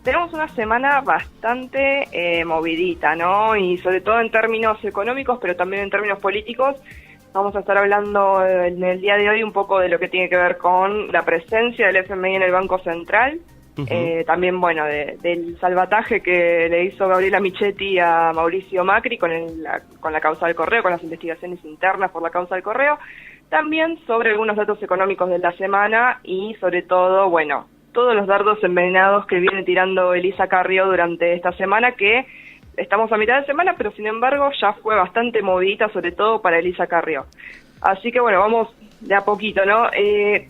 tenemos una semana bastante movidita, ¿no? Y sobre todo en términos económicos, pero también en términos políticos. Vamos a estar hablando en el día de hoy un poco de lo que tiene que ver con la presencia del FMI en el Banco Central. También, bueno, del salvataje que le hizo Gabriela Michetti a Mauricio Macri con la causa del correo, con las investigaciones internas por la causa del correo. También sobre algunos datos económicos de la semana y sobre todo, bueno, todos los dardos envenenados que viene tirando Elisa Carrió durante esta semana, que estamos a mitad de semana, pero sin embargo ya fue bastante movidita, sobre todo para Elisa Carrió. Así que bueno, vamos de a poquito, ¿no?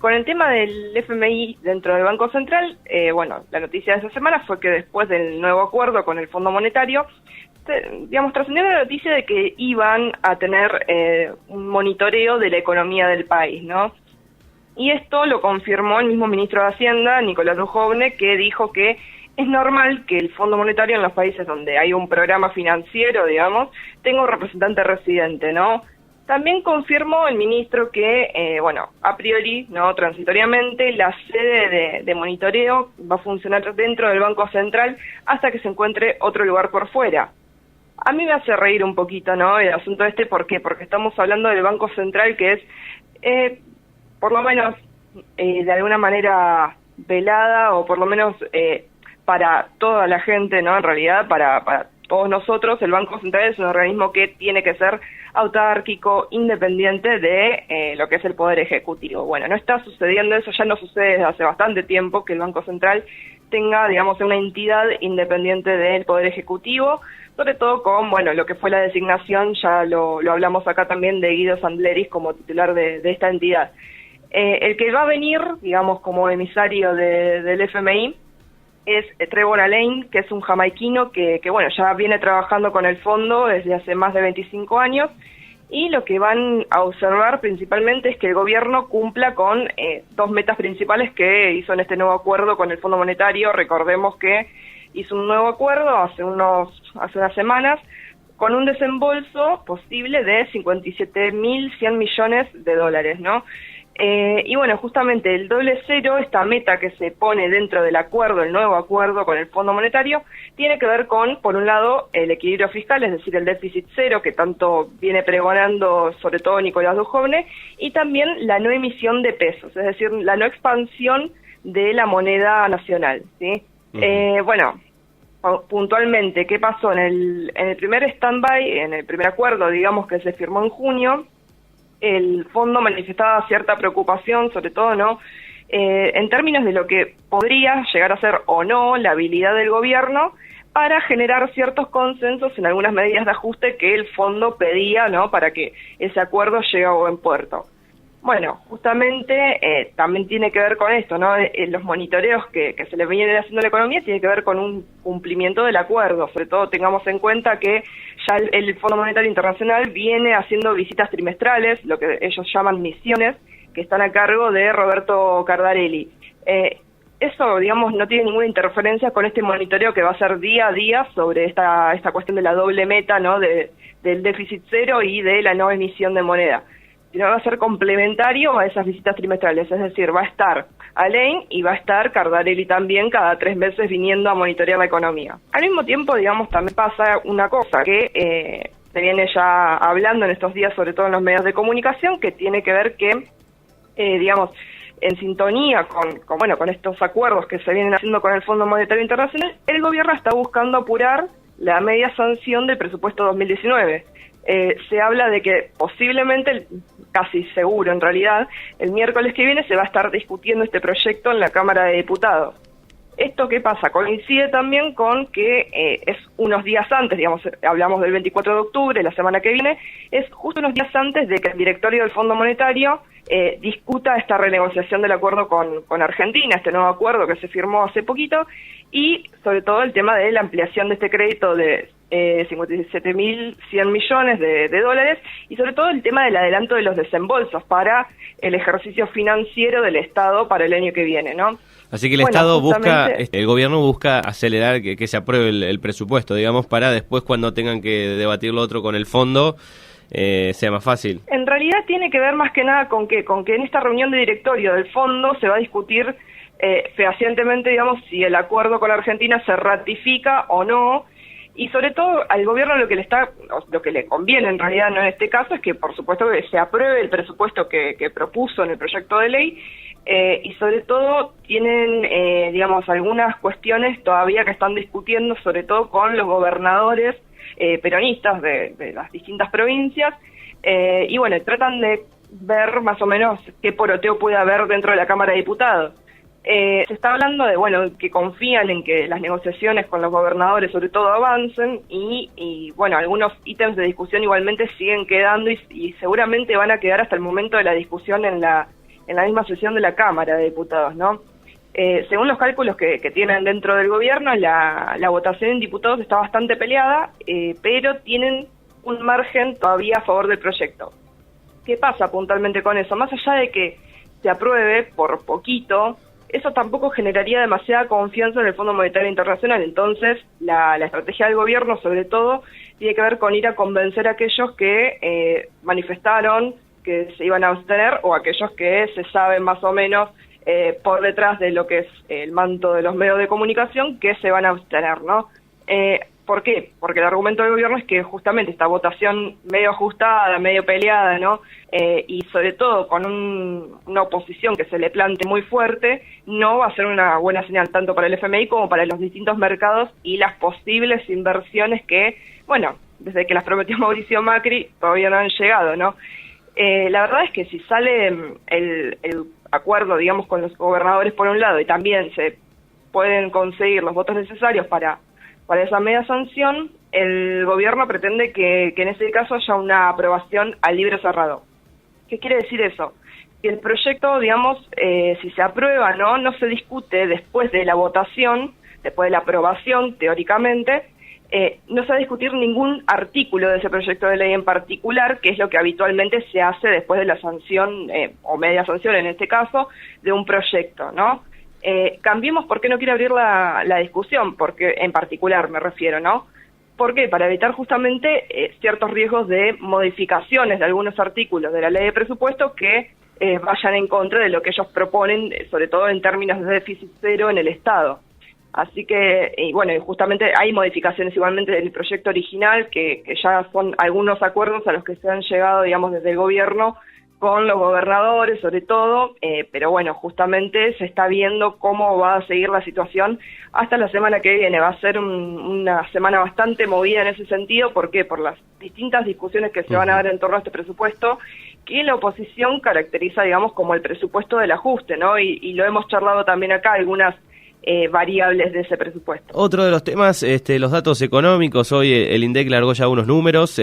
Con el tema del FMI dentro del Banco Central, bueno, la noticia de esta semana fue que después del nuevo acuerdo con el Fondo Monetario, digamos, trascendió la noticia de que iban a tener un monitoreo de la economía del país, ¿no? Y esto lo confirmó el mismo ministro de Hacienda, Nicolás Dujovne, que dijo que es normal que el Fondo Monetario en los países donde hay un programa financiero, digamos, tenga un representante residente, ¿no? También confirmó el ministro que, bueno, a priori, no transitoriamente, la sede de monitoreo va a funcionar dentro del Banco Central hasta que se encuentre otro lugar por fuera. A mí me hace reír un poquito, ¿no?, el asunto este. ¿Por qué? Porque estamos hablando del Banco Central, que es, por lo menos, de alguna manera velada, o por lo menos para toda la gente, ¿no?, en realidad, para todos nosotros, el Banco Central es un organismo que tiene que ser autárquico, independiente de lo que es el Poder Ejecutivo. Bueno, no está sucediendo eso, ya no sucede desde hace bastante tiempo que el Banco Central tenga, digamos, una entidad independiente del Poder Ejecutivo, sobre todo con, bueno, lo que fue la designación, ya lo hablamos acá también, de Guido Sandleris como titular de esta entidad. El que va a venir, digamos, como emisario del FMI, es Trevor Alain, que es un jamaiquino que bueno, ya viene trabajando con el fondo desde hace más de 25 años, y lo que van a observar principalmente es que el gobierno cumpla con dos metas principales que hizo en este nuevo acuerdo con el Fondo Monetario. Recordemos que hizo un nuevo acuerdo hace unas semanas con un desembolso posible de 57.100 millones de dólares, ¿no? Y bueno, justamente el doble cero, esta meta que se pone dentro del acuerdo, el nuevo acuerdo con el Fondo Monetario, tiene que ver con, por un lado, el equilibrio fiscal, es decir, el déficit cero, que tanto viene pregonando sobre todo Nicolás Dujovne, y también la no emisión de pesos, es decir, la no expansión de la moneda nacional, ¿sí? Bueno, puntualmente, ¿qué pasó? En el primer stand-by, en el primer acuerdo, digamos, que se firmó en junio, el fondo manifestaba cierta preocupación, sobre todo, ¿no?, en términos de lo que podría llegar a ser o no la habilidad del gobierno para generar ciertos consensos en algunas medidas de ajuste que el fondo pedía, ¿no?, para que ese acuerdo llegue a buen puerto. Bueno, justamente también tiene que ver con esto, ¿no? Los monitoreos que se le vienen haciendo a la economía tiene que ver con un cumplimiento del acuerdo. Sobre todo tengamos en cuenta que ya el Fondo Monetario Internacional viene haciendo visitas trimestrales, lo que ellos llaman misiones, que están a cargo de Roberto Cardarelli. Eso, digamos, no tiene ninguna interferencia con este monitoreo que va a ser día a día sobre esta cuestión de la doble meta, ¿no?, del déficit cero y de la no emisión de moneda. Sino va a ser complementario a esas visitas trimestrales, es decir, va a estar Alain y va a estar Cardarelli también cada 3 meses viniendo a monitorear la economía. Al mismo tiempo, digamos, también pasa una cosa que se viene ya hablando en estos días, sobre todo en los medios de comunicación, que tiene que ver que, digamos, en sintonía con estos acuerdos que se vienen haciendo con el Fondo Monetario Internacional, el gobierno está buscando apurar la media sanción del presupuesto 2019. Se habla de que posiblemente, casi seguro en realidad, el miércoles que viene se va a estar discutiendo este proyecto en la Cámara de Diputados. ¿Esto qué pasa? Coincide también con que es unos días antes, digamos, hablamos del 24 de octubre, la semana que viene, es justo unos días antes de que el directorio del Fondo Monetario discuta esta renegociación del acuerdo con Argentina, este nuevo acuerdo que se firmó hace poquito, y sobre todo el tema de la ampliación de este crédito de 57.100 millones de dólares, y sobre todo el tema del adelanto de los desembolsos para el ejercicio financiero del Estado para el año que viene, ¿no? Así que el Estado busca, el gobierno busca acelerar que se apruebe el presupuesto, digamos, para después, cuando tengan que debatir lo otro con el fondo, sea más fácil. En realidad tiene que ver más que nada con que en esta reunión de directorio del fondo se va a discutir fehacientemente, digamos, si el acuerdo con Argentina se ratifica o no, y sobre todo al gobierno lo que le conviene en realidad, no en este caso, es que por supuesto que se apruebe el presupuesto que propuso en el proyecto de ley, y sobre todo tienen, digamos, algunas cuestiones todavía que están discutiendo, sobre todo con los gobernadores peronistas de las distintas provincias, y bueno, tratan de ver más o menos qué poroteo puede haber dentro de la Cámara de Diputados. Se está hablando de, bueno, que confían en que las negociaciones con los gobernadores sobre todo avancen y bueno, algunos ítems de discusión igualmente siguen quedando y seguramente van a quedar hasta el momento de la discusión en la misma sesión de la Cámara de Diputados, ¿no? Según los cálculos que tienen dentro del gobierno, la votación en diputados está bastante peleada, pero tienen un margen todavía a favor del proyecto. ¿Qué pasa puntualmente con eso? Más allá de que se apruebe por poquito, eso tampoco generaría demasiada confianza en el Fondo Monetario Internacional. Entonces, la estrategia del gobierno, sobre todo, tiene que ver con ir a convencer a aquellos que manifestaron que se iban a abstener o aquellos que se saben más o menos por detrás de lo que es el manto de los medios de comunicación que se van a abstener, ¿no? ¿Por qué? Porque el argumento del gobierno es que justamente esta votación medio ajustada, medio peleada, ¿no? Y sobre todo con una oposición que se le plante muy fuerte, no va a ser una buena señal tanto para el FMI como para los distintos mercados y las posibles inversiones que, bueno, desde que las prometió Mauricio Macri todavía no han llegado, ¿no? La verdad es que si sale el acuerdo, digamos, con los gobernadores por un lado y también se pueden conseguir los votos necesarios para esa media sanción, el gobierno pretende que en ese caso haya una aprobación al libre cerrado. ¿Qué quiere decir eso? Que el proyecto, digamos, si se aprueba, no se discute después de la votación, después de la aprobación, teóricamente, no se va a discutir ningún artículo de ese proyecto de ley en particular, que es lo que habitualmente se hace después de la sanción, o media sanción en este caso, de un proyecto, ¿no? Cambiemos por qué no quiere abrir la discusión, porque en particular me refiero, ¿no? ¿Por qué? Para evitar justamente ciertos riesgos de modificaciones de algunos artículos de la ley de presupuesto que vayan en contra de lo que ellos proponen, sobre todo en términos de déficit cero en el Estado. Así que, y bueno, justamente hay modificaciones igualmente del proyecto original, que ya son algunos acuerdos a los que se han llegado, digamos, desde el gobierno, con los gobernadores sobre todo, pero bueno, justamente se está viendo cómo va a seguir la situación hasta la semana que viene. Va a ser una semana bastante movida en ese sentido. ¿Por qué? Por las distintas discusiones que se van a dar en torno a este presupuesto, que la oposición caracteriza, digamos, como el presupuesto del ajuste, ¿no? Y lo hemos charlado también acá, algunas variables de ese presupuesto. Otro de los temas, los datos económicos. Hoy el INDEC largó ya unos números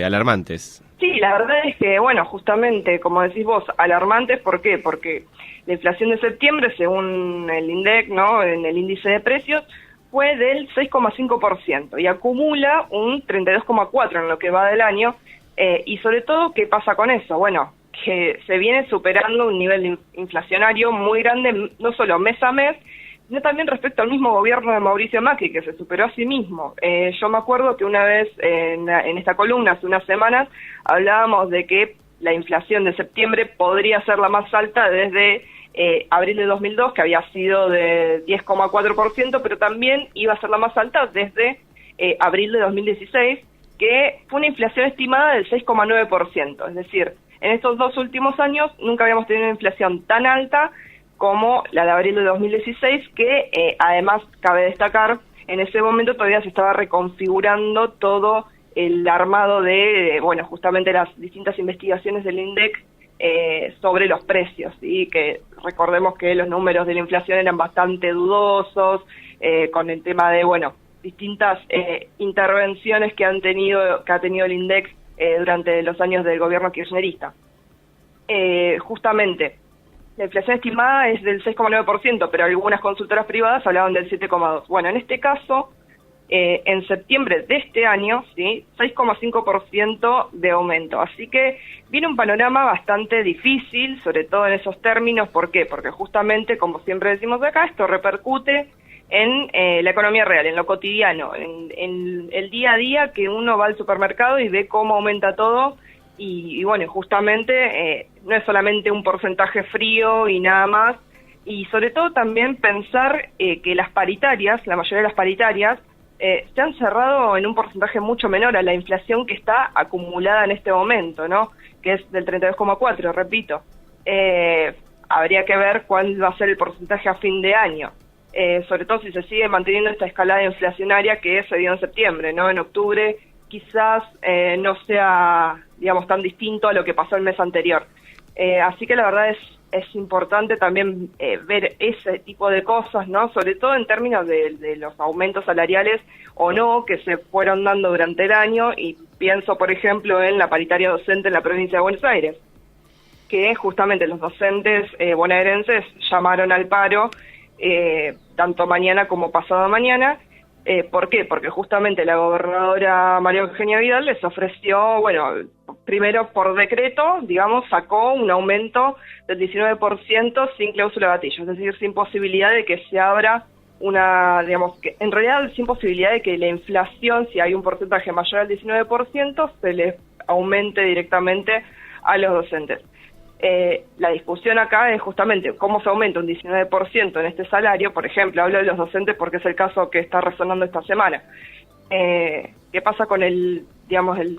alarmantes. Sí, la verdad es que, bueno, justamente, como decís vos, alarmantes. ¿Por qué? Porque la inflación de septiembre, según el INDEC, ¿no?, en el índice de precios, fue del 6,5% y acumula un 32,4% en lo que va del año. Y sobre todo, ¿qué pasa con eso? Bueno, que se viene superando un nivel inflacionario muy grande, no solo mes a mes, sino también respecto al mismo gobierno de Mauricio Macri, que se superó a sí mismo. Yo me acuerdo que una vez en esta columna, hace unas semanas, hablábamos de que la inflación de septiembre podría ser la más alta desde abril de 2002, que había sido de 10,4%, pero también iba a ser la más alta desde abril de 2016, que fue una inflación estimada del 6,9%. Es decir, en estos 2 últimos años nunca habíamos tenido una inflación tan alta como la de abril de 2016, que además cabe destacar, en ese momento todavía se estaba reconfigurando todo el armado de, bueno, justamente las distintas investigaciones del INDEC sobre los precios, ¿sí? Que recordemos que los números de la inflación eran bastante dudosos, con el tema de, bueno, distintas intervenciones que ha tenido el INDEC durante los años del gobierno kirchnerista. Justamente, la inflación estimada es del 6,9%, pero algunas consultoras privadas hablaban del 7,2%. Bueno, en este caso, en septiembre de este año, ¿sí?, 6,5% de aumento. Así que viene un panorama bastante difícil, sobre todo en esos términos. ¿Por qué? Porque justamente, como siempre decimos acá, esto repercute en la economía real, en lo cotidiano, en el día a día, que uno va al supermercado y ve cómo aumenta todo. Y bueno, justamente no es solamente un porcentaje frío y nada más, y sobre todo también pensar que las paritarias, la mayoría de las paritarias, se han cerrado en un porcentaje mucho menor a la inflación que está acumulada en este momento, ¿no? Que es del 32,4, repito. Habría que ver cuál va a ser el porcentaje a fin de año, sobre todo si se sigue manteniendo esta escalada inflacionaria que se dio en septiembre, ¿no? En octubre quizás no sea, digamos, tan distinto a lo que pasó el mes anterior. Así que la verdad es importante también ver ese tipo de cosas, ¿no? Sobre todo en términos de los aumentos salariales o no que se fueron dando durante el año, y pienso, por ejemplo, en la paritaria docente en la provincia de Buenos Aires, que justamente los docentes bonaerenses llamaron al paro tanto mañana como pasado mañana. ¿Por qué? Porque justamente la gobernadora María Eugenia Vidal les ofreció, bueno, primero por decreto, digamos, sacó un aumento del 19% sin cláusula gatillo, es decir, sin posibilidad de que se abra una, digamos, que en realidad sin posibilidad de que la inflación, si hay un porcentaje mayor al 19%, se les aumente directamente a los docentes. La discusión acá es justamente cómo se aumenta un 19% en este salario. Por ejemplo, hablo de los docentes porque es el caso que está resonando esta semana. ¿Qué pasa con el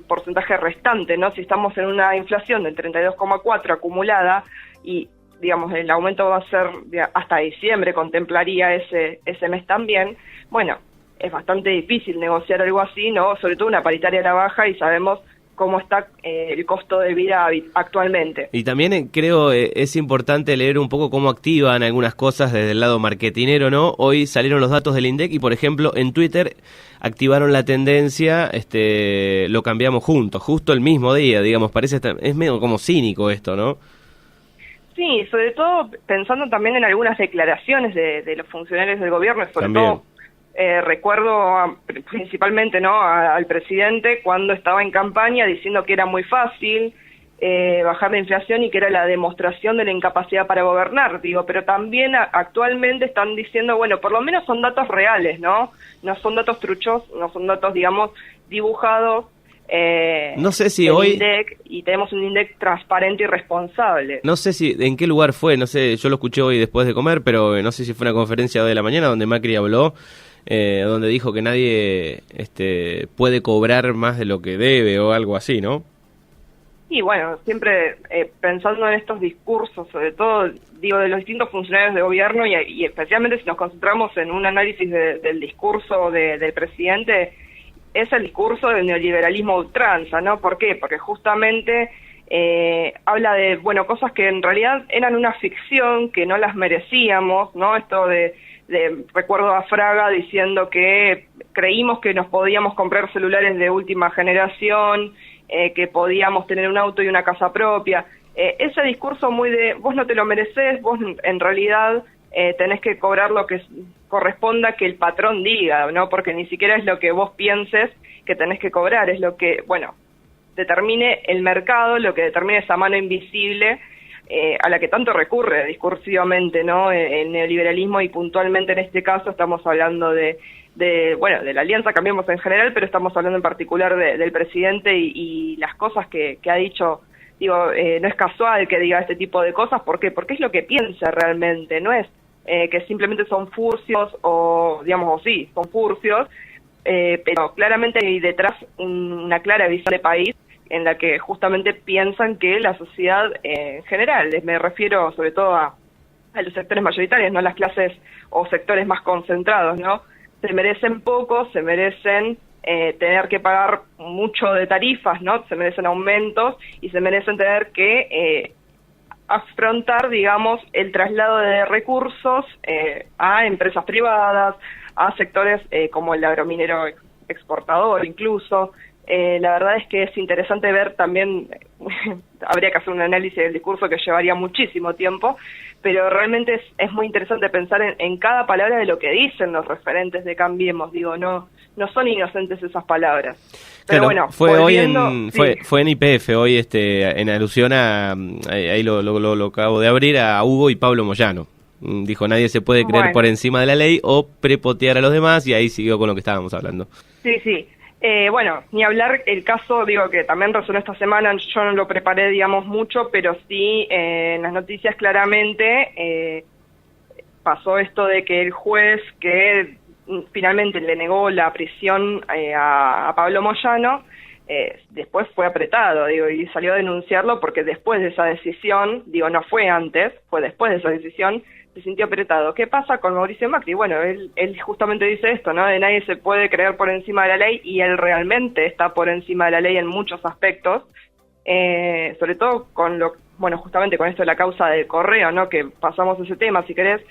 porcentaje restante, ¿no? Si estamos en una inflación del 32,4 acumulada y, digamos, el aumento va a ser hasta diciembre, contemplaría ese mes también, bueno, es bastante difícil negociar algo así, ¿no? Sobre todo una paritaria a la baja, y sabemos cómo está el costo de vida actualmente. Y también creo es importante leer un poco cómo activan algunas cosas desde el lado marketinero, ¿no? Hoy salieron los datos del INDEC y, por ejemplo, en Twitter activaron la tendencia, lo cambiamos juntos, justo el mismo día, digamos, es medio como cínico esto, ¿no? Sí, sobre todo pensando también en algunas declaraciones de los funcionarios del gobierno, sobre también. Todo recuerdo principalmente, ¿no?, al presidente cuando estaba en campaña diciendo que era muy fácil bajar la inflación y que era la demostración de la incapacidad para gobernar, digo, pero también actualmente están diciendo, bueno, por lo menos son datos reales, ¿no? No son datos truchos, no son datos, digamos, dibujados. No sé si hoy INDEC, y tenemos un INDEC transparente y responsable. No sé si en qué lugar fue, no sé, yo lo escuché hoy después de comer, pero no sé si fue una conferencia hoy de la mañana donde Macri habló, donde dijo que nadie puede cobrar más de lo que debe o algo así, ¿no? Y bueno, siempre pensando en estos discursos, sobre todo, digo, de los distintos funcionarios de gobierno y especialmente si nos concentramos en un análisis del discurso del presidente, es el discurso del neoliberalismo ultranza, ¿no? ¿Por qué? Porque justamente habla de, bueno, cosas que en realidad eran una ficción, que no las merecíamos, ¿no? Esto recuerdo a Fraga diciendo que creímos que nos podíamos comprar celulares de última generación, que podíamos tener un auto y una casa propia. Ese discurso muy de, vos no te lo mereces, vos en realidad tenés que cobrar lo que corresponda que el patrón diga, ¿no? Porque ni siquiera es lo que vos pienses que tenés que cobrar, es lo que, bueno, determine el mercado, lo que determine esa mano invisible a la que tanto recurre discursivamente, ¿no? El neoliberalismo, y puntualmente en este caso estamos hablando de la Alianza Cambiemos en general, pero estamos hablando en particular del presidente y las cosas que ha dicho. Digo, no es casual que diga este tipo de cosas. ¿Por qué? Porque es lo que piensa realmente, no es que simplemente son furcios o, digamos, o sí, son furcios, pero claramente hay detrás una clara visión de país en la que justamente piensan que la sociedad en general, me refiero sobre todo a los sectores mayoritarios, no las clases o sectores más concentrados, ¿no? Se merecen poco, se merecen tener que pagar mucho de tarifas, ¿no? Se merecen aumentos y se merecen tener que afrontar, digamos, el traslado de recursos a empresas privadas, a sectores como el agrominero exportador incluso. La verdad es que es interesante ver también, habría que hacer un análisis del discurso que llevaría muchísimo tiempo, pero realmente es muy interesante pensar en cada palabra de lo que dicen los referentes de Cambiemos. Digo, no son inocentes esas palabras. Pero claro, bueno, fue en YPF hoy, en alusión a, ahí lo acabo de abrir, a Hugo y Pablo Moyano. Dijo, nadie se puede creer por encima de la ley o prepotear a los demás, y ahí siguió con lo que estábamos hablando. Sí. Bueno, ni hablar el caso, digo, que también resonó esta semana, yo no lo preparé, digamos, mucho, pero sí en las noticias claramente pasó esto de que el juez que finalmente le negó la prisión a Pablo Moyano, después fue apretado, y salió a denunciarlo porque después de esa decisión, no fue antes, fue después de esa decisión, se sintió apretado. ¿Qué pasa con Mauricio Macri? Bueno, él justamente dice esto, ¿no? De nadie se puede creer por encima de la ley, y él realmente está por encima de la ley en muchos aspectos, sobre todo justamente con esto de la causa del correo, ¿no? Que pasamos ese tema, si querés.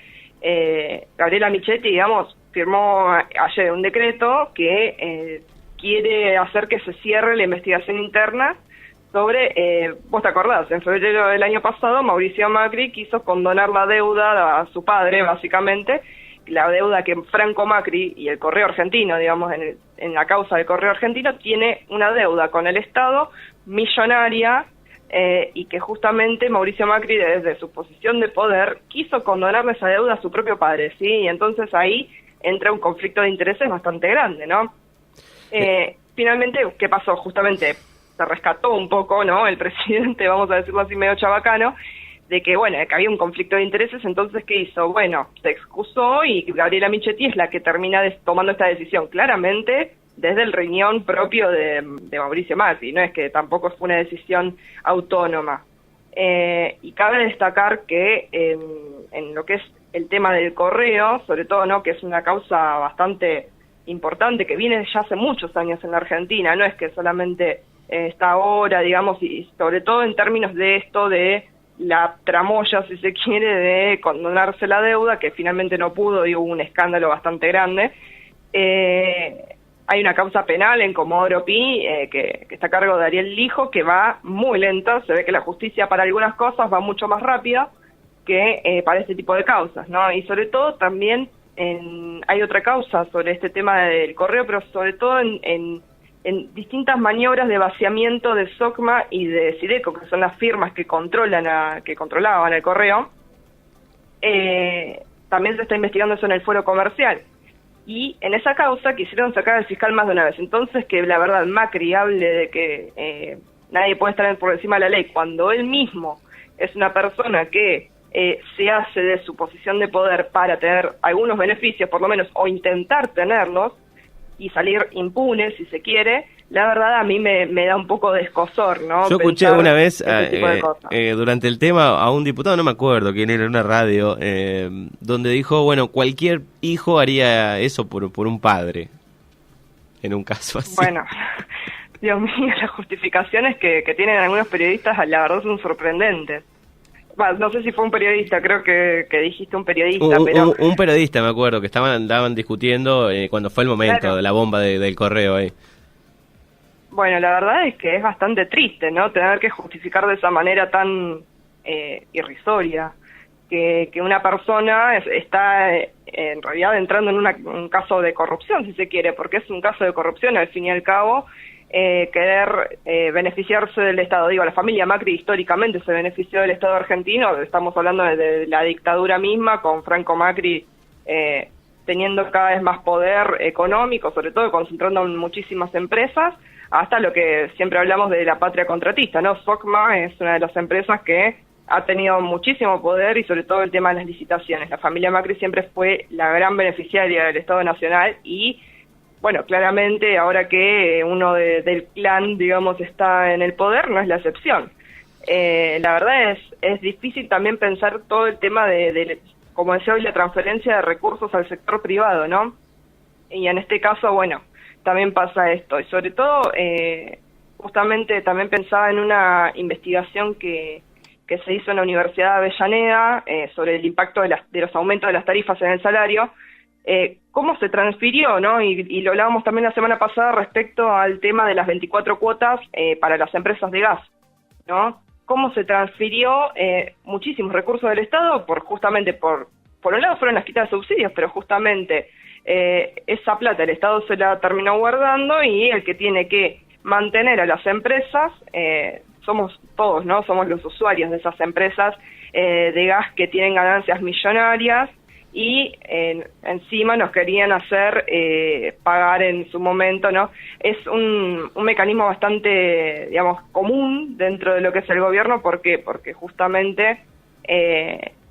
Gabriela Michetti, firmó ayer un decreto que quiere hacer que se cierre la investigación interna sobre, vos te acordás, en febrero del año pasado Mauricio Macri quiso condonar la deuda a su padre, básicamente, la deuda que Franco Macri y el Correo Argentino, en la causa del Correo Argentino, tiene una deuda con el Estado millonaria, y que justamente Mauricio Macri, desde su posición de poder, quiso condonarle esa deuda a su propio padre, ¿sí? Y entonces ahí entra un conflicto de intereses bastante grande, ¿no? Finalmente, ¿qué pasó? Justamente se rescató un poco, ¿no? El presidente, vamos a decirlo así, medio chabacano, de que, que había un conflicto de intereses. Entonces, ¿qué hizo? Bueno, se excusó, y Gabriela Michetti es la que termina tomando esta decisión, claramente desde el riñón propio de Mauricio Macri, no es que tampoco fue una decisión autónoma. Y cabe destacar que en lo que es el tema del correo, sobre todo, ¿no? Que es una causa bastante importante que viene ya hace muchos años en la Argentina, no es que solamente está ahora, y sobre todo en términos de esto de la tramoya, si se quiere, de condonarse la deuda, que finalmente no pudo, y hubo un escándalo bastante grande. Hay una causa penal en Comodoro Pi, que está a cargo de Ariel Lijo, que va muy lenta. Se ve que la justicia para algunas cosas va mucho más rápida que para este tipo de causas, ¿no? Y sobre todo también hay otra causa sobre este tema del correo, pero sobre todo en distintas maniobras de vaciamiento de SOCMA y de Sideco, que son las firmas que controlaban el correo. También se está investigando eso en el Fuero Comercial. Y en esa causa quisieron sacar al fiscal más de una vez. Entonces, que la verdad Macri hable de que nadie puede estar por encima de la ley, cuando él mismo es una persona que se hace de su posición de poder para tener algunos beneficios, por lo menos, o intentar tenerlos, y salir impune, si se quiere, la verdad a mí me da un poco de escozor, ¿no? Yo escuché una vez, durante el tema, a un diputado, no me acuerdo quién era, en una radio, donde dijo, cualquier hijo haría eso por un padre, en un caso así. Bueno, Dios mío, las justificaciones que tienen algunos periodistas, la verdad, son sorprendentes. No sé si fue un periodista, creo que dijiste un periodista, pero... Un periodista, me acuerdo, que andaban discutiendo cuando fue el momento de la bomba del correo ahí. Bueno, la verdad es que es bastante triste, ¿no? Tener que justificar de esa manera tan irrisoria que una persona está en realidad entrando en un caso de corrupción, si se quiere, porque es un caso de corrupción al fin y al cabo. Querer beneficiarse del Estado. La familia Macri históricamente se benefició del Estado argentino, estamos hablando de la dictadura misma, con Franco Macri teniendo cada vez más poder económico, sobre todo concentrando en muchísimas empresas, hasta lo que siempre hablamos de la patria contratista, ¿no? SOCMA es una de las empresas que ha tenido muchísimo poder, y sobre todo el tema de las licitaciones. La familia Macri siempre fue la gran beneficiaria del Estado Nacional, y claramente ahora que uno del clan, está en el poder, no es la excepción. La verdad es difícil también pensar todo el tema de, como decía hoy, la transferencia de recursos al sector privado, ¿no? Y en este caso, también pasa esto. Y sobre todo, justamente también pensaba en una investigación que se hizo en la Universidad de Avellaneda sobre el impacto de los aumentos de las tarifas en el salario. Cómo se transfirió, ¿no? Y lo hablábamos también la semana pasada respecto al tema de las 24 cuotas para las empresas de gas, ¿no? Cómo se transfirió muchísimos recursos del Estado justamente por un lado fueron las quitas de subsidios, pero justamente esa plata el Estado se la terminó guardando, y el que tiene que mantener a las empresas somos todos, ¿no? Somos los usuarios de esas empresas de gas que tienen ganancias millonarias, y encima nos querían hacer pagar en su momento, ¿no? Es un mecanismo bastante, común dentro de lo que es el gobierno. ¿Por qué? Porque justamente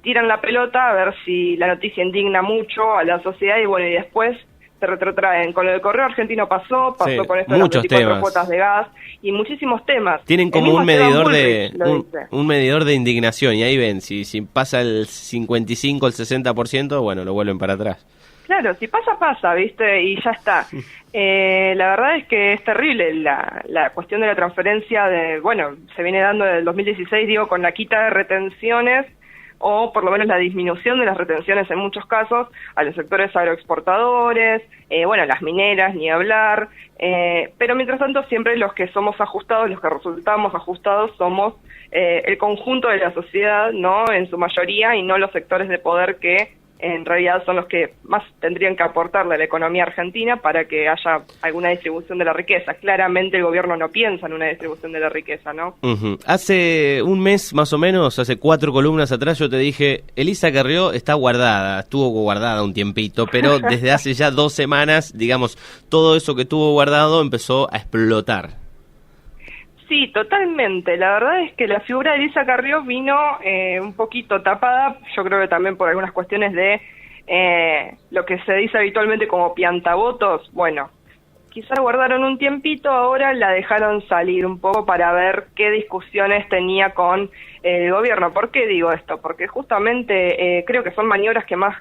tiran la pelota a ver si la noticia indigna mucho a la sociedad y bueno, y después se retrotraen. Con lo del correo argentino pasó Sí, con esto de las muchos 24 temas. cuotas de gas y muchísimos temas. Tienen como El mismo un Esteban medidor Bullrich lo dice. un medidor de indignación y ahí ven, si pasa el 55 el 60%, bueno, lo vuelven para atrás. Claro, si pasa, pasa, ¿viste? Y ya está. La verdad es que es terrible la cuestión de la transferencia bueno, se viene dando desde el 2016, digo, con la quita de retenciones, o por lo menos la disminución de las retenciones en muchos casos, a los sectores agroexportadores, bueno, las mineras, ni hablar, pero mientras tanto siempre los que somos ajustados, los que resultamos ajustados somos el conjunto de la sociedad, ¿no? En su mayoría, y no los sectores de poder que en realidad son los que más tendrían que aportarle a la economía argentina para que haya alguna distribución de la riqueza. Claramente el gobierno no piensa en una distribución de la riqueza, ¿no? Hace un mes más o menos, hace 4 columnas atrás, yo te dije, Elisa Carrió está guardada, estuvo guardada un tiempito, pero desde hace ya 2 semanas, digamos, todo eso que tuvo guardado empezó a explotar. Sí, totalmente. La verdad es que la figura de Elisa Carrió vino un poquito tapada, yo creo que también por algunas cuestiones de lo que se dice habitualmente como piantavotos. Bueno, quizás guardaron un tiempito, ahora la dejaron salir un poco para ver qué discusiones tenía con el gobierno. ¿Por qué digo esto? Porque justamente creo que son maniobras que más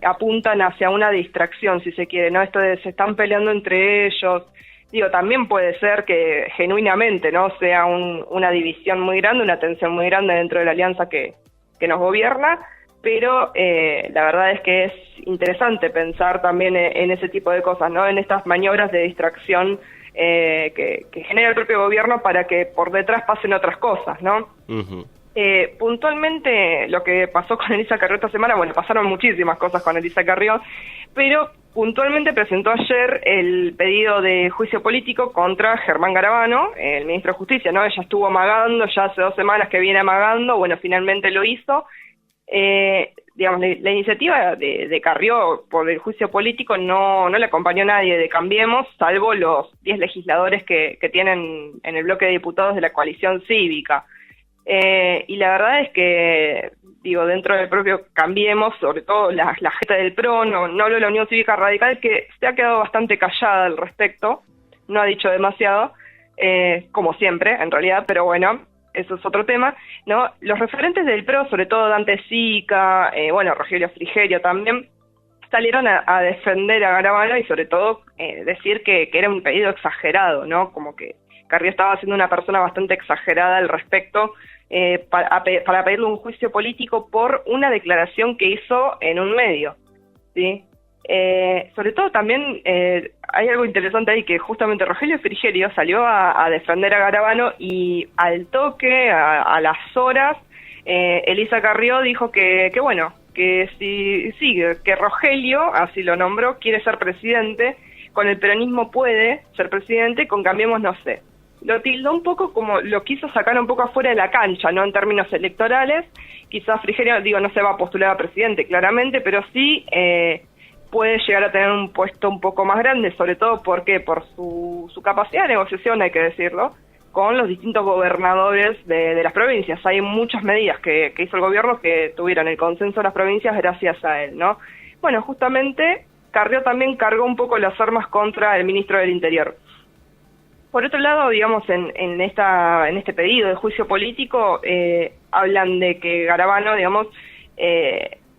apuntan hacia una distracción, si se quiere, ¿no? Esto de se están peleando entre ellos. Digo, también puede ser que genuinamente no sea una división muy grande, una tensión muy grande dentro de la alianza que nos gobierna, pero la verdad es que es interesante pensar también en ese tipo de cosas, ¿no? En estas maniobras de distracción que genera el propio gobierno para que por detrás pasen otras cosas, ¿no? Puntualmente lo que pasó con Elisa Carrió esta semana, bueno, pasaron muchísimas cosas con Elisa Carrió, pero puntualmente presentó ayer el pedido de juicio político contra Germán Garabano, el ministro de Justicia, ¿no? Ella estuvo amagando, ya hace 2 semanas que viene amagando, bueno, finalmente lo hizo. Digamos, la iniciativa de Carrió por el juicio político no le acompañó nadie de Cambiemos, salvo los 10 legisladores que tienen en el bloque de diputados de la coalición cívica. Y la verdad es que, digo, dentro del propio Cambiemos, sobre todo la gente del PRO, no hablo de la Unión Cívica Radical, que se ha quedado bastante callada al respecto, no ha dicho demasiado, como siempre, en realidad, pero bueno, eso es otro tema, ¿no? Los referentes del PRO, sobre todo Dante Sica, bueno, Rogelio Frigerio también, salieron a defender a Garabano y sobre todo decir que era un pedido exagerado, ¿no? Como que Carrió estaba siendo una persona bastante exagerada al respecto, para pedirle un juicio político por una declaración que hizo en un medio, ¿sí? Sobre todo también hay algo interesante ahí, que justamente Rogelio Frigerio salió a defender a Garabano y al toque, a las horas, Elisa Carrió dijo que bueno, que que Rogelio, así lo nombró, quiere ser presidente, con el peronismo puede ser presidente, con Cambiemos no sé. Lo tildó un poco como, lo quiso sacar un poco afuera de la cancha, ¿no? En términos electorales, quizás Frigerio, digo, no se va a postular a presidente, claramente, pero sí puede llegar a tener un puesto un poco más grande, sobre todo porque por su capacidad de negociación, hay que decirlo, con los distintos gobernadores de las provincias. Hay muchas medidas que hizo el gobierno que tuvieron el consenso de las provincias gracias a él, ¿no? Bueno, justamente Carrió también cargó un poco las armas contra el ministro del Interior. Por otro lado, digamos, en este pedido de juicio político, hablan de que Garabano, digamos,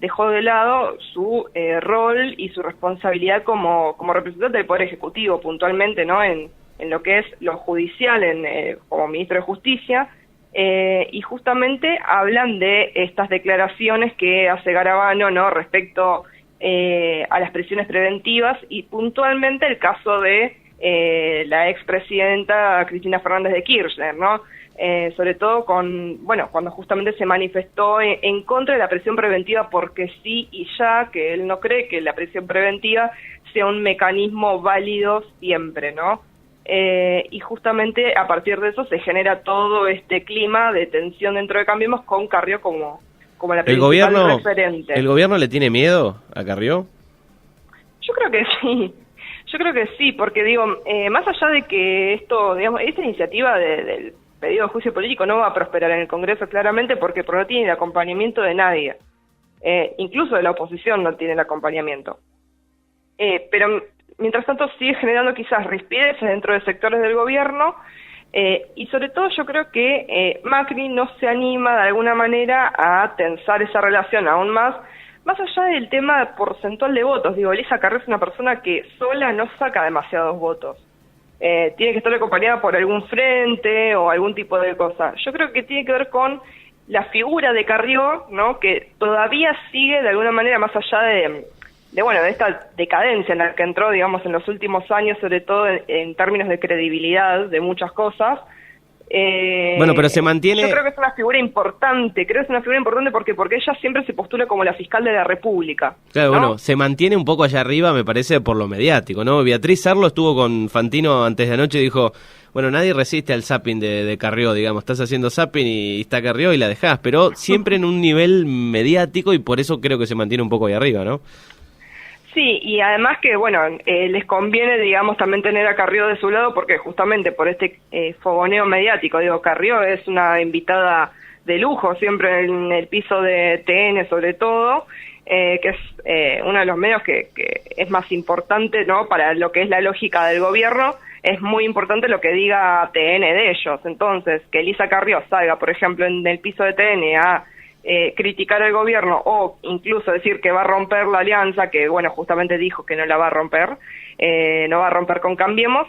dejó de lado su rol y su responsabilidad como representante del Poder Ejecutivo, puntualmente, ¿no? En lo que es lo judicial, como ministro de Justicia, y justamente hablan de estas declaraciones que hace Garabano, ¿no? Respecto a las prisiones preventivas y puntualmente el caso de la expresidenta Cristina Fernández de Kirchner, ¿no? Sobre todo cuando justamente se manifestó en contra de la prisión preventiva porque sí y ya, que él no cree que la prisión preventiva sea un mecanismo válido siempre, ¿no? Y justamente a partir de eso se genera todo este clima de tensión dentro de Cambiemos con Carrió como la principal referente. ¿El gobierno le tiene miedo a Carrió? Yo creo que sí, porque digo, más allá de que esto, digamos, esta iniciativa del pedido de juicio político no va a prosperar en el Congreso claramente porque no tiene el acompañamiento de nadie, incluso de la oposición no tiene el acompañamiento. Pero mientras tanto sigue generando quizás rispideces dentro de sectores del gobierno, y sobre todo yo creo que Macri no se anima de alguna manera a tensar esa relación aún más allá del tema porcentual de votos. Digo, Elisa Carrió es una persona que sola no saca demasiados votos. Tiene que estar acompañada por algún frente o algún tipo de cosa. Yo creo que tiene que ver con la figura de Carrió, ¿no? Que todavía sigue de alguna manera más allá de esta decadencia en la que entró, digamos, en los últimos años, sobre todo en términos de credibilidad de muchas cosas. Bueno, pero se mantiene... Yo creo que es una figura importante, porque ella siempre se postula como la fiscal de la República. Claro, ¿no? Bueno, se mantiene un poco allá arriba, me parece, por lo mediático, ¿no? Beatriz Sarlo estuvo con Fantino antes de anoche y dijo, bueno, nadie resiste al zapping de Carrió, digamos, estás haciendo zapping y está Carrió y la dejás, pero siempre en un nivel mediático y por eso creo que se mantiene un poco ahí arriba, ¿no? Sí, y además que, les conviene, digamos, también tener a Carrió de su lado porque justamente por este fogoneo mediático, digo, Carrió es una invitada de lujo, siempre en el piso de TN sobre todo, que es uno de los medios que es más importante, ¿no? Para lo que es la lógica del gobierno, es muy importante lo que diga TN de ellos. Entonces, que Elisa Carrió salga, por ejemplo, en el piso de TN a criticar al gobierno o incluso decir que va a romper la alianza, que justamente dijo que no la va a romper, no va a romper con Cambiemos,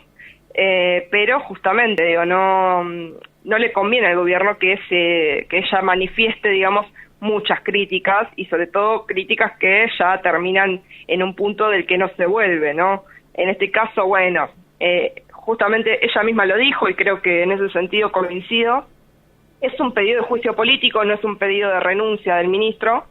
pero justamente, digo, no le conviene al gobierno que ella manifieste, digamos, muchas críticas y sobre todo críticas que ya terminan en un punto del que no se vuelve, ¿no? En este caso, justamente ella misma lo dijo y creo que en ese sentido coincido. Es un pedido de juicio político, no es un pedido de renuncia del ministro.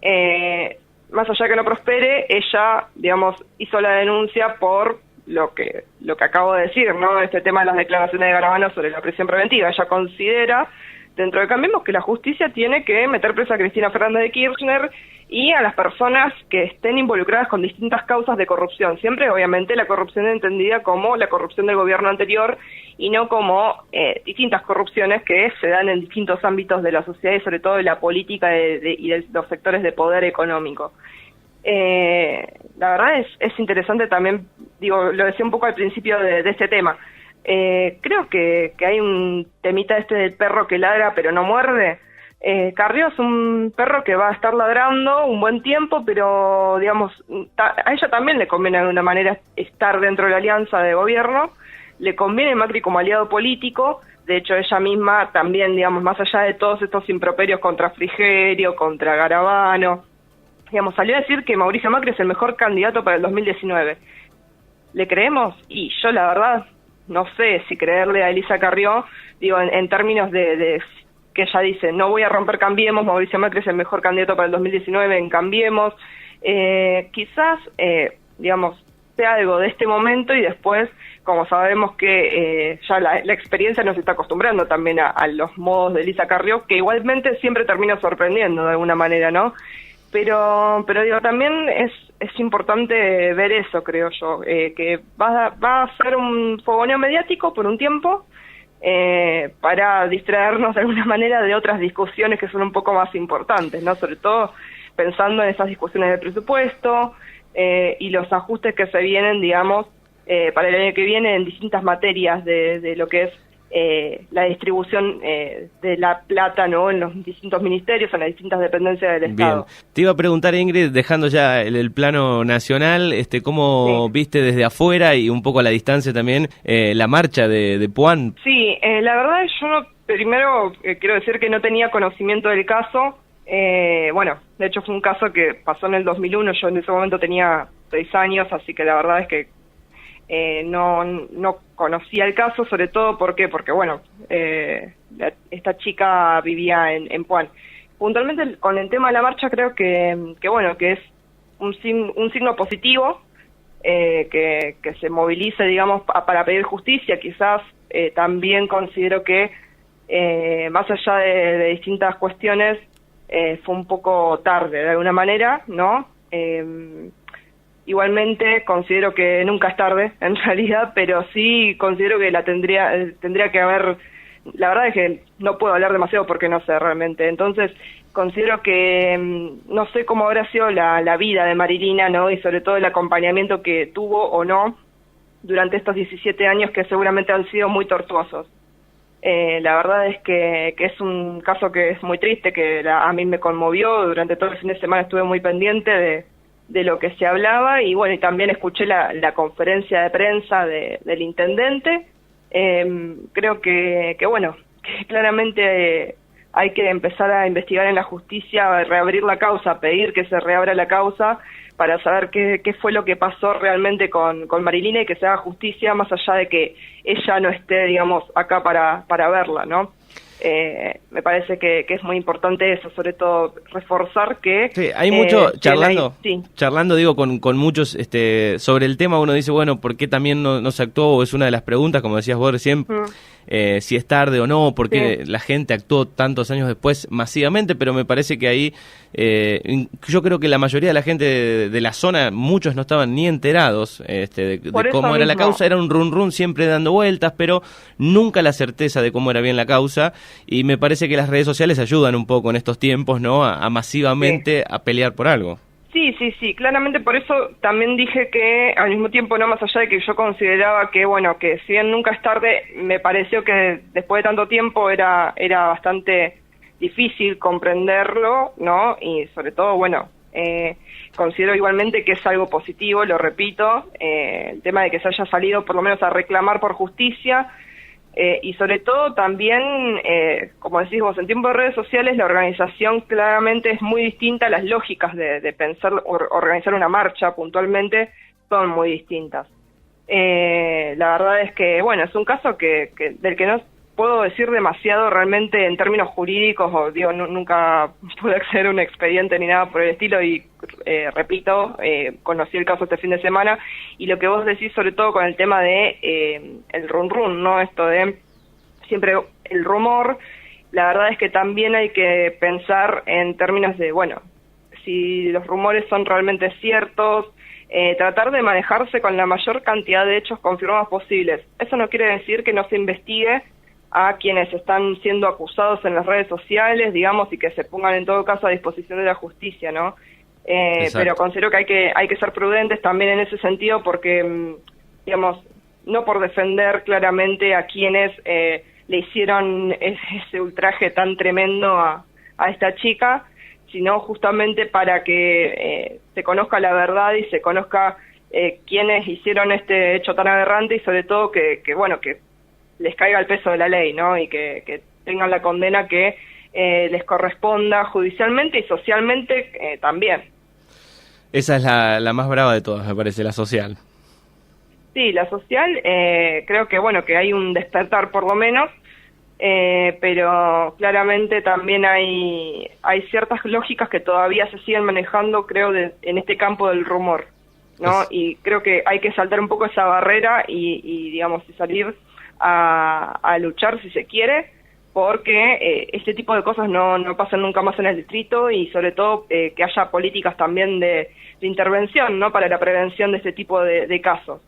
Más allá de que no prospere, ella, digamos, hizo la denuncia por lo que acabo de decir, ¿no? Este tema de las declaraciones de Garabano sobre la prisión preventiva. Ella considera, dentro de Cambiemos, que la justicia tiene que meter presa a Cristina Fernández de Kirchner y a las personas que estén involucradas con distintas causas de corrupción. Siempre, obviamente, la corrupción entendida como la corrupción del gobierno anterior y no como distintas corrupciones que se dan en distintos ámbitos de la sociedad y sobre todo de la política y de los sectores de poder económico. La verdad es interesante también, digo, lo decía un poco al principio de este tema. Creo que hay un temita del perro que ladra pero no muerde. Carrió es un perro que va a estar ladrando un buen tiempo, pero digamos, a ella también le conviene de alguna manera estar dentro de la alianza de gobierno, le conviene Macri como aliado político. De hecho ella misma también, digamos, más allá de todos estos improperios contra Frigerio, contra Garabano, digamos, salió a decir que Mauricio Macri es el mejor candidato para el 2019. ¿Le creemos? Y yo la verdad no sé si creerle a Elisa Carrió, digo, en términos de que ella dice, no voy a romper Cambiemos, Mauricio Macri es el mejor candidato para el 2019 en Cambiemos. Quizás, digamos, sea algo de este momento y después, como sabemos que ya la experiencia nos está acostumbrando también a los modos de Elisa Carrió, que igualmente siempre termina sorprendiendo de alguna manera, ¿no? Pero digo, también es importante ver eso, creo yo, que va a ser un fogoneo mediático por un tiempo, para distraernos de alguna manera de otras discusiones que son un poco más importantes, ¿no? Sobre todo pensando en esas discusiones de presupuesto y los ajustes que se vienen, digamos, para el año que viene en distintas materias de lo que es la distribución de la plata, ¿no? En los distintos ministerios, en las distintas dependencias del Estado. Bien. Te iba a preguntar, Ingrid, dejando ya el plano nacional, ¿cómo viste desde afuera y un poco a la distancia también la marcha de Puan? Sí, la verdad yo primero quiero decir que no tenía conocimiento del caso. De hecho fue un caso que pasó en el 2001, yo en ese momento tenía 6 años, así que la verdad es que no conocía el caso, sobre todo porque esta chica vivía en Puan. Puntualmente con el tema de la marcha creo que es un signo positivo, que se movilice, digamos, para pedir justicia. Quizás también considero que más allá de distintas cuestiones fue un poco tarde de alguna manera, ¿no? Igualmente considero que nunca es tarde, en realidad, pero sí considero que tendría que haber. La verdad es que no puedo hablar demasiado porque no sé realmente. Entonces, considero que no sé cómo habrá sido la vida de Marilina, ¿no? Y sobre todo el acompañamiento que tuvo o no durante estos 17 años que seguramente han sido muy tortuosos. La verdad es que es un caso que es muy triste, que a mí me conmovió. Durante todo el fin de semana estuve muy pendiente de lo que se hablaba y bueno, y también escuché la conferencia de prensa del intendente. Creo que bueno, que claramente hay que empezar a investigar en la justicia, reabrir la causa, pedir que se reabra la causa para saber qué fue lo que pasó realmente con Marilina y que se haga justicia más allá de que ella no esté, digamos, acá para verla, ¿no? Me parece que es muy importante eso, sobre todo reforzar que... Sí, hay mucho, charlando digo, con muchos sobre el tema, uno dice, bueno, ¿por qué también no se actuó? Es una de las preguntas, como decías vos recién, si es tarde o no, por qué la gente actuó tantos años después masivamente, pero me parece que ahí, yo creo que la mayoría de la gente de la zona, muchos no estaban ni enterados de cómo era la causa, era un run siempre dando vueltas, pero nunca la certeza de cómo era bien la causa, y me parece que las redes sociales ayudan un poco en estos tiempos, ¿no? A masivamente a pelear por algo. Sí, claramente por eso también dije que al mismo tiempo, no más allá de que yo consideraba que, bueno, que si bien nunca es tarde, me pareció que después de tanto tiempo era bastante difícil comprenderlo, ¿no? Y sobre todo, bueno, considero igualmente que es algo positivo, lo repito, el tema de que se haya salido por lo menos a reclamar por justicia. Y sobre todo también, como decís vos, en tiempos de redes sociales la organización claramente es muy distinta, las lógicas de pensar, organizar una marcha puntualmente son muy distintas. La verdad es que, bueno, es un caso del que no puedo decir demasiado realmente en términos jurídicos, o digo, nunca pude acceder a un expediente ni nada por el estilo y repito, conocí el caso este fin de semana y lo que vos decís sobre todo con el tema de el run, ¿no? Esto de siempre el rumor, la verdad es que también hay que pensar en términos de, bueno, si los rumores son realmente ciertos, tratar de manejarse con la mayor cantidad de hechos confirmados posibles. Eso no quiere decir que no se investigue a quienes están siendo acusados en las redes sociales, digamos, y que se pongan en todo caso a disposición de la justicia, ¿no? Pero considero que hay que ser prudentes también en ese sentido porque, digamos, no por defender claramente a quienes le hicieron ese ultraje tan tremendo a esta chica, sino justamente para que se conozca la verdad y se conozca quiénes hicieron este hecho tan aberrante y sobre todo que bueno, que les caiga el peso de la ley, ¿no? Y que tengan la condena que les corresponda judicialmente y socialmente también. Esa es la más brava de todas, me parece, la social. Sí, la social, creo que bueno, que hay un despertar por lo menos, pero claramente también hay ciertas lógicas que todavía se siguen manejando, creo, en este campo del rumor, ¿no? Y creo que hay que saltar un poco esa barrera y digamos, y salir a luchar si se quiere, porque este tipo de cosas no pasan nunca más en el distrito y sobre todo que haya políticas también de intervención, ¿no? Para la prevención de este tipo de casos.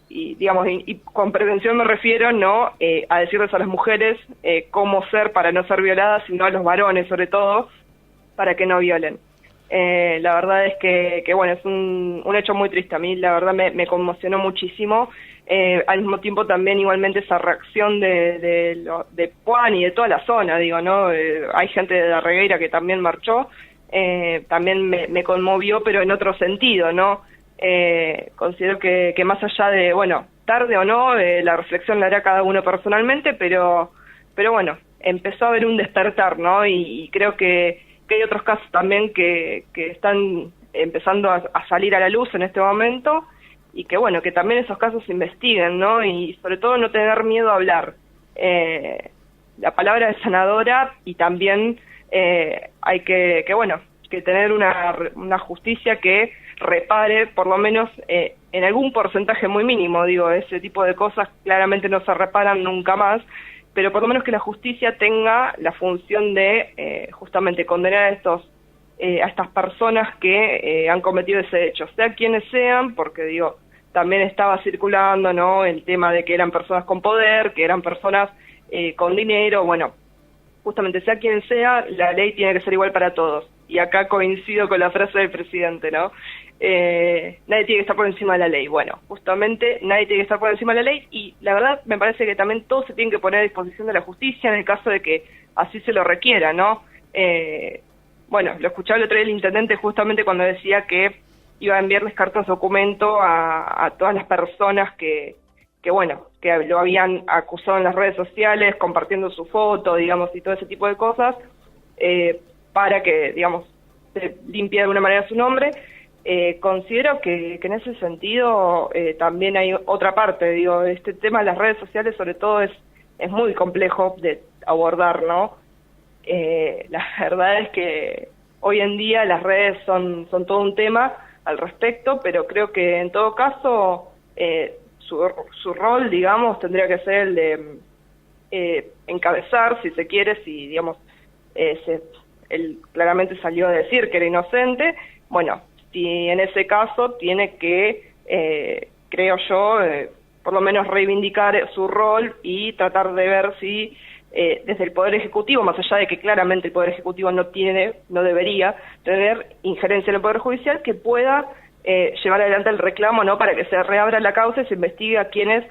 Y digamos, y con prevención me refiero no a decirles a las mujeres cómo ser para no ser violadas, sino a los varones sobre todo, para que no violen. La verdad es que bueno, es un hecho muy triste. A mí la verdad me conmocionó muchísimo. Al mismo tiempo también igualmente esa reacción de Puan y de toda la zona, digo, ¿no? Hay gente de la Regueira que también marchó, también me conmovió, pero en otro sentido, ¿no? Considero que más allá de, bueno, tarde o no, la reflexión la hará cada uno personalmente, pero bueno, empezó a haber un despertar, ¿no? Y creo que hay otros casos también que están empezando a salir a la luz en este momento, y que bueno, que también esos casos se investiguen, ¿no? Y sobre todo no tener miedo a hablar. La palabra es sanadora y también hay que tener una justicia que repare, por lo menos en algún porcentaje muy mínimo, digo, ese tipo de cosas claramente no se reparan nunca más, pero por lo menos que la justicia tenga la función de justamente condenar a estas personas que han cometido ese hecho, sea quienes sean, porque digo, también estaba circulando, ¿no?, el tema de que eran personas con poder, que eran personas con dinero, bueno, justamente sea quien sea, la ley tiene que ser igual para todos. Y acá coincido con la frase del presidente, ¿no? Nadie tiene que estar por encima de la ley. Bueno, justamente nadie tiene que estar por encima de la ley, y la verdad me parece que también todo se tiene que poner a disposición de la justicia en el caso de que así se lo requiera, ¿no? Bueno, lo escuchaba el otro día el intendente justamente cuando decía que iba a enviarles cartas documento a todas las personas que lo habían acusado en las redes sociales, compartiendo su foto, digamos, y todo ese tipo de cosas, para que, digamos, se limpie de alguna manera su nombre. Considero que en ese sentido también hay otra parte, digo, este tema de las redes sociales sobre todo es muy complejo de abordar, ¿no? La verdad es que hoy en día las redes son todo un tema al respecto, pero creo que en todo caso su rol, digamos, tendría que ser el de encabezar, si se quiere, si, digamos, él claramente salió a decir que era inocente, bueno, si en ese caso tiene que, creo yo, por lo menos reivindicar su rol y tratar de ver si desde el Poder Ejecutivo, más allá de que claramente el Poder Ejecutivo no debería tener injerencia en el Poder Judicial, que pueda llevar adelante el reclamo, ¿no?, para que se reabra la causa y se investigue a quienes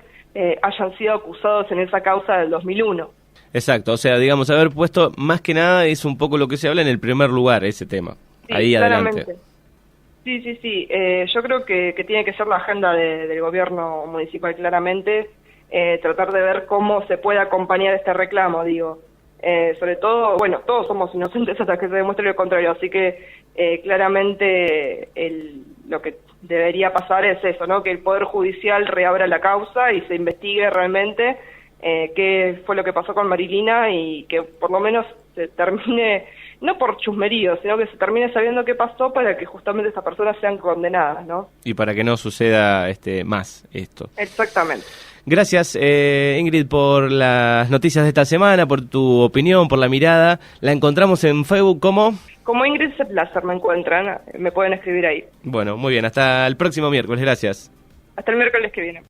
hayan sido acusados en esa causa del 2001. Exacto, o sea, digamos, haber puesto más que nada es un poco lo que se habla en el primer lugar, ese tema. Sí, ahí claramente. Adelante. Sí. Yo creo que tiene que ser la agenda del gobierno municipal, claramente, tratar de ver cómo se puede acompañar este reclamo, digo. Sobre todo, bueno, todos somos inocentes hasta que se demuestre lo contrario, así que claramente lo que debería pasar es eso, ¿no? Que el Poder Judicial reabra la causa y se investigue realmente qué fue lo que pasó con Marilina, y que por lo menos se termine, no por chusmerío, sino que se termine sabiendo qué pasó para que justamente estas personas sean condenadas, ¿no? Y para que no suceda más esto. Exactamente. Gracias, Ingrid, por las noticias de esta semana, por tu opinión, por la mirada. La encontramos en Facebook como Ingrid Placer me encuentran, me pueden escribir ahí. Bueno, muy bien, hasta el próximo miércoles, gracias. Hasta el miércoles que viene.